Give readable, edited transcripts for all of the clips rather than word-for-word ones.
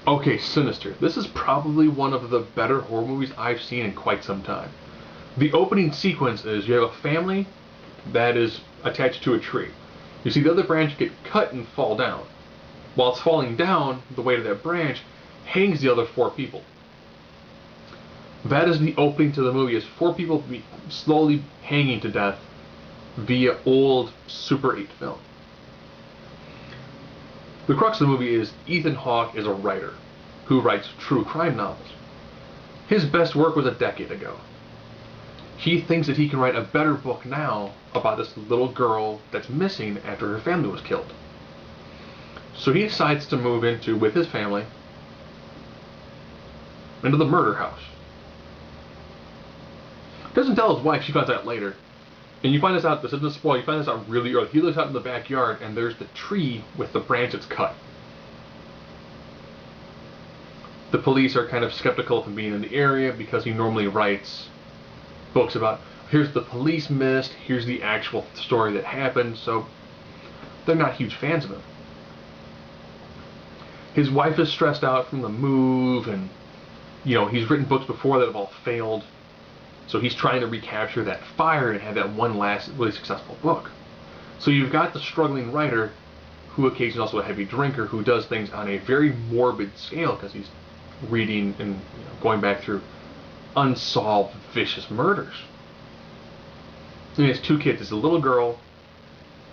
Okay, Sinister. This is probably one of the better horror movies I've seen in quite some time. The opening sequence is you have a family that is attached to a tree. You see the other branch get cut and fall down. While it's falling down, the weight of that branch hangs the other four people. That is the opening to the movie, is four people slowly hanging to death via old Super 8 film. The crux of the movie is Ethan Hawke is a writer who writes true crime novels. His best work was a decade ago. He thinks that he can write a better book now about this little girl that's missing after her family was killed. So he decides to move with his family, into the murder house. Doesn't tell his wife, she finds out later. And you find this out, this isn't a spoiler, you find this out really early. He looks out in the backyard and there's the tree with the branch that's cut. The police are kind of skeptical of him being in the area because he normally writes books about, here's the police missed, here's the actual story that happened, so they're not huge fans of him. His wife is stressed out from the move, and he's written books before that have all failed. So he's trying to recapture that fire and have that one last really successful book. So you've got the struggling writer, who occasionally also a heavy drinker, who does things on a very morbid scale because he's reading and going back through unsolved vicious murders. And he has two kids. There's a little girl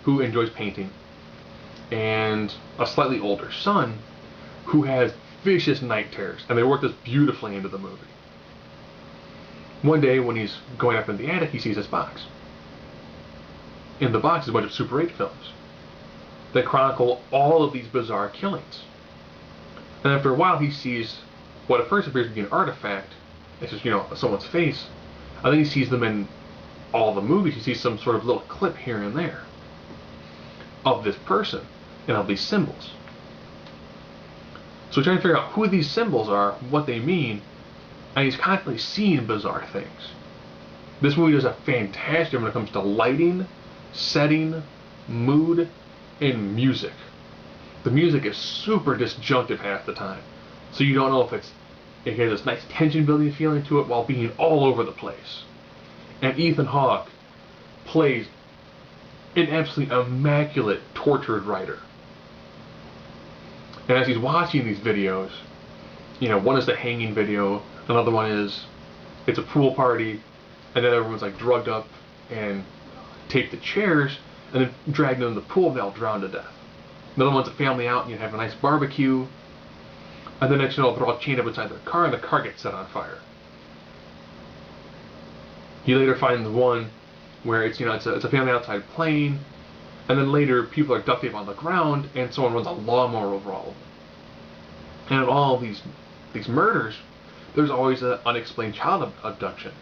who enjoys painting and a slightly older son who has vicious night terrors, and they work this beautifully into the movie. One day when he's going up in the attic, he sees this box. In the box is a bunch of Super 8 films that chronicle all of these bizarre killings. And after a while he sees what at first appears to be an artifact. It's just, someone's face. And then he sees them in all the movies. He sees some sort of little clip here and there of this person and of these symbols. So he's trying to figure out who these symbols are, what they mean, and he's constantly seeing bizarre things. This movie does a fantastic job when it comes to lighting, setting, mood, and music. The music is super disjunctive half the time, so you don't know if it has this nice tension building feeling to it while being all over the place. And Ethan Hawke plays an absolutely immaculate tortured writer. And as he's watching these videos, one is the hanging video, another one is it's a pool party, and then everyone's like drugged up and taped to chairs and then dragged into the pool and they all drown to death. Another one's a family out and you have a nice barbecue, and then next they're all chained up inside their car and the car gets set on fire. He later finds one where it's a family outside playing, and then later people are duct taped on the ground and someone runs a lawnmower over all of them. And in all these murders, there's always an unexplained child abduction.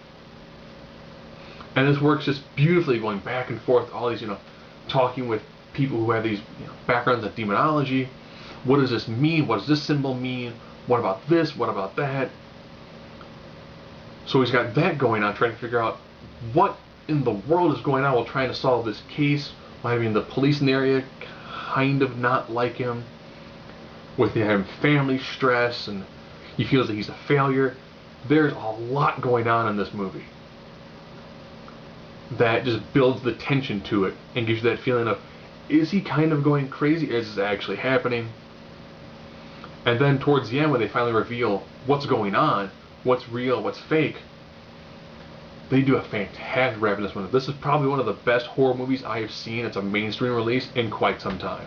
And this works just beautifully, going back and forth, all these, talking with people who have these backgrounds in demonology. What does this mean? What does this symbol mean? What about this? What about that? So he's got that going on, trying to figure out what in the world is going on while trying to solve this case, while having the police in the area kind of not like him, with him family stress, and he feels that he's a failure. There's a lot going on in this movie that just builds the tension to it and gives you that feeling of, is he kind of going crazy? Is this actually happening? And then towards the end, when they finally reveal what's going on, what's real, what's fake, they do a fantastic job in this one. This is probably one of the best horror movies I have seen. It's a mainstream release in quite some time.